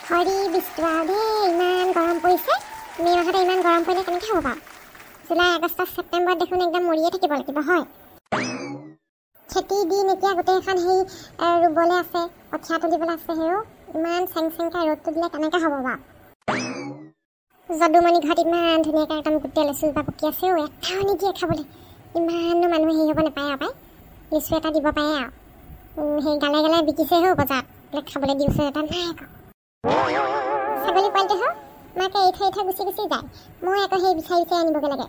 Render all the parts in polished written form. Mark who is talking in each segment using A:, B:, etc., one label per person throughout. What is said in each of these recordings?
A: হৰি বিষ্ণু ইমান গৰম পৰিছে মে মাহতে ইমান গৰম পৰিলে কেনেকৈ হ'ব বাৰু জুলাই আগষ্ট ছেপ্টেম্বৰত দেখোন একদম মৰিয়ে থাকিব লাগিব হয় খেতি দিন এতিয়া গোটেইখন সেই ৰুবলৈ আছে কঠীয়া তুলিবলৈ আছে সেও ইমান চেং চেংকৈ ৰ'দটো দিলে কেনেকৈ হ'ব বাৰু যদুমণি ঘৰত ইমান ধুনীয়াকৈ একদম গোটেই লেচু বা পকি আছেও এটাও নিদিয়ে খাবলৈ ইমানো মানুহে হেৰি হ'ব নাপায় আৰু পায় লিচু এটা দিব পাৰে আৰু সেই গালে গালে বিকিছে হেও বজাৰত বোলে খাবলৈ দিছোঁ এটা নাই আকৌ ছাগলী পোৱালিটো হওক মাকে এৰি থৈ গুচি গুচি যায় মই আকৌ সেই বিচাৰি বিচাৰি আনিবগৈ লাগে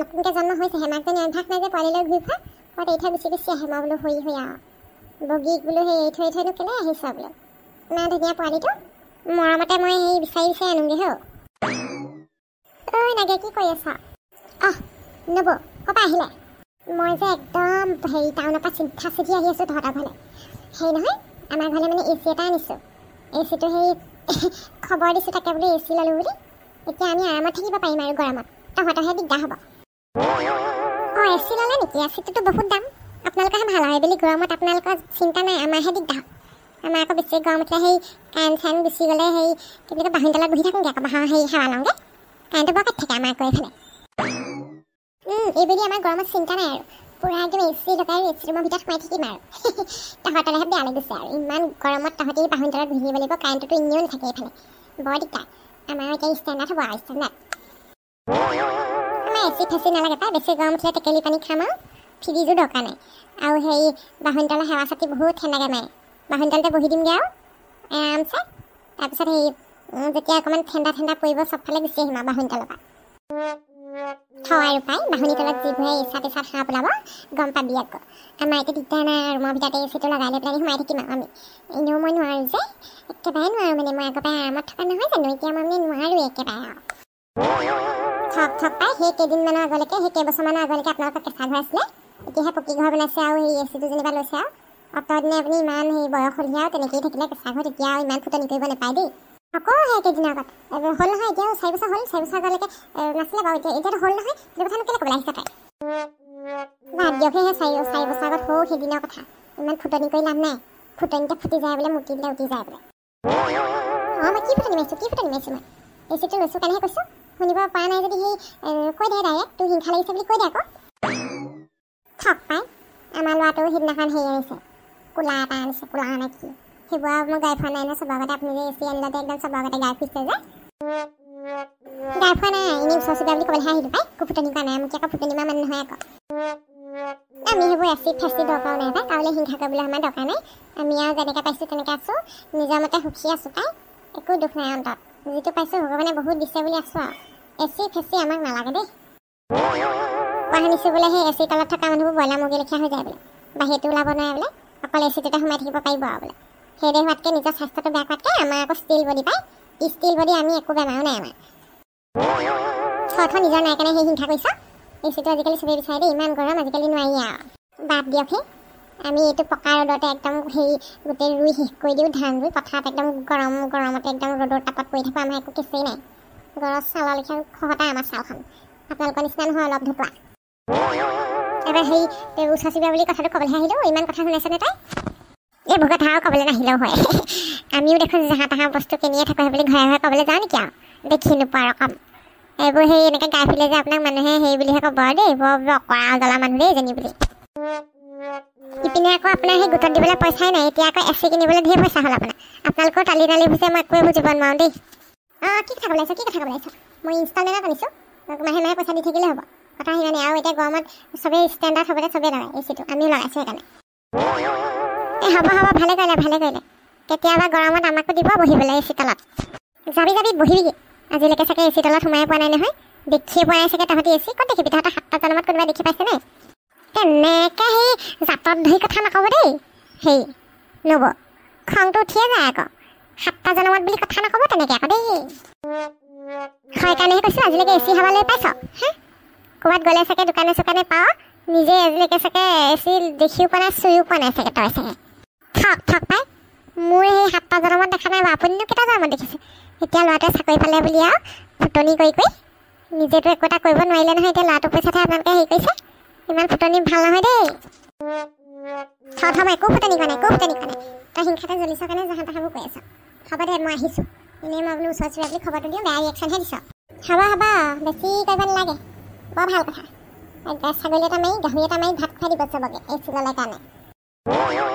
A: নতুনকৈ জন্ম হৈছেহে মাকজনী অভ্যাস নাই যে পোৱালিলৈ ঘূৰি ফুৰা ঘৰত এৰি থৈ গুচি গুচি আহে মই বোলো হৈ হৈ আৰু বগীক বোলো সেই এৰি থৈনো কেলৈ আহিছ বোলো ইমান ধুনীয়া পোৱালিটো মৰমতে মই সেই বিচাৰি বিচাৰি আনোগৈ হৌ ঐ নাগে কি কৰি আছা নব ক'ৰপৰা আহিলে মই যে একদম হেৰি টাউনৰ পৰা চিধা চিধি আহি আছোঁ তহঁতৰ ঘৰলৈ হেৰি নহয় আমাৰ ঘৰলৈ মানে এ চি এটা আনিছোঁ এ চিটো সেই খবৰ দিছোঁ তাকে বোলো এ চি ল'লোঁ বুলি এতিয়া আমি আৰামত থাকিব পাৰিম আৰু গৰমত তহঁতৰহে দিগদাৰ হ'ব এ চি ল'লে নেকি এ চিটোতো বহুত দাম আপোনালোকৰহে ভাল হয় বুলি গৰমত আপোনালোকৰ চিন্তা নাই আমাৰহে দিগদাৰ আমাৰ আকৌ বেছি গৰম উঠিলে সেই কাৰেণ্ট চাৰেণ্ট গুচি গ'লে সেই কি বুলি কয় বাঁহৰ তলত বহি থাকোঁগৈ আকৌ বাঁহৰ সেই সেৱা লওঁগৈ কাৰেণ্টটো বৰ কাটি থাকে আমাৰ আকৌ এইফালে এইবুলি আমাৰ গৰমত চিন্তা নাই আৰু পুৰা একদম এ চি লগাই এ চি ৰুমৰ ভিতৰত সোমাই থাকিম আৰু তহঁতলৈহে বেয়া লাগিছে আৰু ইমান গৰমত তহঁতি বাঁহৰ তলত বহি থাকিব লাগিব কাৰেণ্টটো এনেও নাথাকে এইফালে বৰ দিগদাৰ আমাৰ এতিয়া ষ্টেণ্ডাৰ্ড হ'ব আৰু ষ্টেণ্ডাৰ্ড আমাৰ এ চি ফেচি নালাগে পাই বেছি গৰম উঠিলে টেকেলি পানী খাম আৰু ফ্ৰিজো দৰকাৰ নাই আৰু সেই বাঁহৰ তলৰ সেৱা চাতি বহুত ঠাণ্ডাকৈ মাৰে বাঁহৰ তলতে বহি দিমগৈ আৰু আৰামছে তাৰপিছত সেই যেতিয়া অকণমান ঠাণ্ডা ঠাণ্ডা পৰিব চবফালে গুচি আহিম আৰু বাঁহৰ তলৰ পৰা আৰু পাই বাঁহনি তলত যিবোৰে ইচ্ছা তেচাত হাঁহ পেলাব গম পাবি আকৌ আমাৰ এতিয়া দিগদাৰ নাই ৰুমৰ ভিতৰতে এ চিটো লগাই লৈ পেলাই সোমাই থাকিম আৰু আমি এনেও মই নোৱাৰোঁ যে একেবাৰে নোৱাৰোঁ মানে মই আগৰ পৰাই আৰামত থকা নহয় জানো এতিয়া মই মানে নোৱাৰোঁ একেবাৰে আৰু থক পাই সেই কেইদিনমানৰ আগলৈকে সেই কেইবছৰমানৰ আগলৈকে আপোনালোকৰ কেঁচা ঘৰ আছিলে এতিয়াহে পকী ঘৰ বনাইছে আৰু সেই এ চিটো যেনিবা লৈছে আৰু অতদিনে আপুনি ইমান সেই বয়স হ'লহি আৰু তেনেকৈয়ে থাকিলে কেঁচা ঘৰত এতিয়া আৰু ইমান ফুটনি কৰিব নাপায় দেই আকৌ সেই কেইদিনৰ আগত হ'ল নহয় এতিয়াও 4 বছৰ হ'ল 4 বছৰ আগলৈকে নাছিলে বাৰু এতিয়াতো হ'ল নহয় সেইটো কথানো কেলৈ ক'বলৈ আহিছে তাই বাদ দিয়ক সেই 4 বছৰ আগত সৌ সেইদিনৰ কথা ইমান ফুটনি কৰি লাভ নাই ফুটনিতে ফুটি যায় বোলে মুটি দিলে উঠি যায় বোলে মই কি ফুটনি মাৰিছোঁ মই এই চিটো লৈছোঁ কাৰণেহে কৈছোঁ শুনিব পৰা নাই যদি সেই কৈ দে ডাইৰেক্ট তোৰ হিংসা লাগিছে বুলি কৈ দে আকৌ থক পাই আমাৰ ল'ৰাটোও সেইদিনাখন হেৰি আনিছে কোলা এটা আনিছে কোলা নে কি সেইবোৰ আৰু মই গাই ফুৰা নাই নহয় চবৰ আগতে আপুনি যে এ চি আনিলতে একদম চবৰ আগতে গাই ফুৰিছে যে গাই ফুৰা নাই এনেই ওচৰ চুবুৰীয়া বুলি ক'বলৈহে আহিলোঁ পাই একো ফুটনি কৰা নাই মোক আকৌ ফুটনি মাৰা মানুহ নহয় আকৌ আমি সেইবোৰ এ চি ফেচি দৰকাৰ নাই পাই কাৰোলৈ হিংসা কৰিবলৈ আমাৰ দৰকাৰ নাই আমি আৰু যেনেকৈ পাইছোঁ তেনেকৈ আছোঁ নিজৰ মতে সুখী আছোঁ পাই একো দুখ নাই অন্তত যিটো পাইছোঁ ভগৱানে বহুত দিছে বুলি আছোঁ আৰু এ চি ফেচি আমাক নালাগে দেই কোৱা শুনিছোঁ বোলে সেই এ চি তলত থকা মানুহবোৰ ব্ৰইলাৰ মুৰ্গী লেখীয়া হৈ যায় বোলে বাহিৰতো ওলাব নোৱাৰে বোলে অকল এ চিটোতে সোমাই থাকিব পাৰিব আৰু বোলে সেইদে হোৱাতকৈ নিজৰ স্বাস্থ্যটো বেয়া কৰাতকৈ আমাৰ আকৌ ষ্টিল বডি পায় ষ্টিল বডি আমি একো বেমাৰো নাই আমাৰ নিজৰ নাই কাৰণে সেই হিংসা কৰিছ এ চিটো আজিকালি চবেই বিচাৰে দেই ইমান গৰম আজিকালি নোৱাৰি আৰু বাদ দিয়ক সেই আমি এইটো পকা ৰ'দতে একদম হেৰি গোটেই ৰুই শেষ কৰি দিওঁ ধান ৰুই পথাৰত একদম গৰমতে একদম ৰ'দৰ তাপত পৰি থাকোঁ আমাৰ একো কেঁচেই নাই গৰজ চালৰ লেখীয়া খহটা আমাৰ ছালখন আপোনালোকৰ নিচিনা নহয় অলপ ধুপোৱা এবাৰ হেৰি ওচৰ চুবুৰীয়া বুলি কথাটো ক'বলৈহে আহিলোঁ ইমান কথা শুনাইছেনে তাই এইবোৰ কথা আৰু ক'বলৈ নাহিলেও হয় আমিও দেখোন জাহা তাহা বস্তু কিনিয়ে থাকোঁ বুলি ঘৰে ঘৰে ক'বলৈ যাওঁ নেকি আৰু দেখি নোপোৱা ৰকম এইবোৰ সেই এনেকৈ গাই ফুৰিলে যে আপোনাক মানুহে হেৰি বুলিহে ক'ব আৰু দেই বৰ অকৰা জ্বলা মানুহ দেই এজনী বুলি ইপিনে আকৌ আপোনাৰ সেই গোটত দিবলৈ পইচাই নাই এতিয়া আকৌ এ চি কিনিবলৈ ধেৰ পইচা হ'ল আপোনালোকৰ টালি হৈছে মই একোৱে বুজিব নোৱাৰোঁ দেই কি কথা ক'ব লাগিছ মই ইনষ্টলমেণ্টত আনিছোঁ মাহে মাহে পইচা দি থাকিলে হ'ব কথা সিমানে আৰু এতিয়া গৰমত চবেই ষ্টেণ্ডাৰ্ড হ'বলৈ চবেই লগায় এ চিটো আমিও লগাইছোঁ সেইকাৰণে হ'ব ভালে কৰিলে কেতিয়াবা গৰমত আমাকো দিব বহিবলৈ এ চি তলত যাবি বহিবিগৈ আজিলৈকে চাগে এ চি তলত সোমাই পোৱা নাই নহয় দেখিয়ে পোৱা নাই চাগে তহঁতি এ চি ক'ত দেখিবি তহঁতৰ 7টা জনমত কোনোবাই দেখি পাইছে নাই তেনেকৈ সেই জাতত ধৰি কথা নক'ব দেই সেই নব খংটো উঠিয়ে যায় আকৌ 7টা জনমত বুলি কথা নক'ব তেনেকৈ আকৌ দেই হয় কাৰণেহে কৈছোঁ আজিলৈকে এ চি হাৱা লৈ পাইছ হা ক'ৰবাত গ'লে চাগে দোকানে চোকানে পাওঁ নিজে আজিলৈকে চাগে এ চি দেখিও পোৱা নাই চুইও পোৱা নাই চাগে তই চাগে থক পাই মোৰ সেই 7টা জনমত দেখা নাই আপুনিনো কেইটা জনমত দেখিছে এতিয়া ল'ৰাটোৱে চাকৰি পালে বুলি আৰু ফুটনি কৰি নিজেতো একো এটা কৰিব নোৱাৰিলে নহয় এতিয়া ল'ৰাটোৰ পইচাতে আপোনালোকে হেৰি কৰিছে ইমান ফুটনি ভাল নহয় দেই থ মই একো ফুটনি কৰা নাই তই হিংসাতে জ্বলিছ কাৰণে জাহা তাহাবোৰ কৈ আছ হ'ব দে মই আহিছোঁ এনেই মই বোলো ওচৰ চুবুৰীয়া বুলি খবৰটো দিওঁ বেয়া ৰিয়েকশ্যনহে দিছ হ'ব বেছি কৰিব নালাগে বৰ ভাল কথা ছাগলী এটা মাৰি গাহৰি এটা মাৰি ভাত খুৱাই দিব চবকে এই চিললে কাৰণে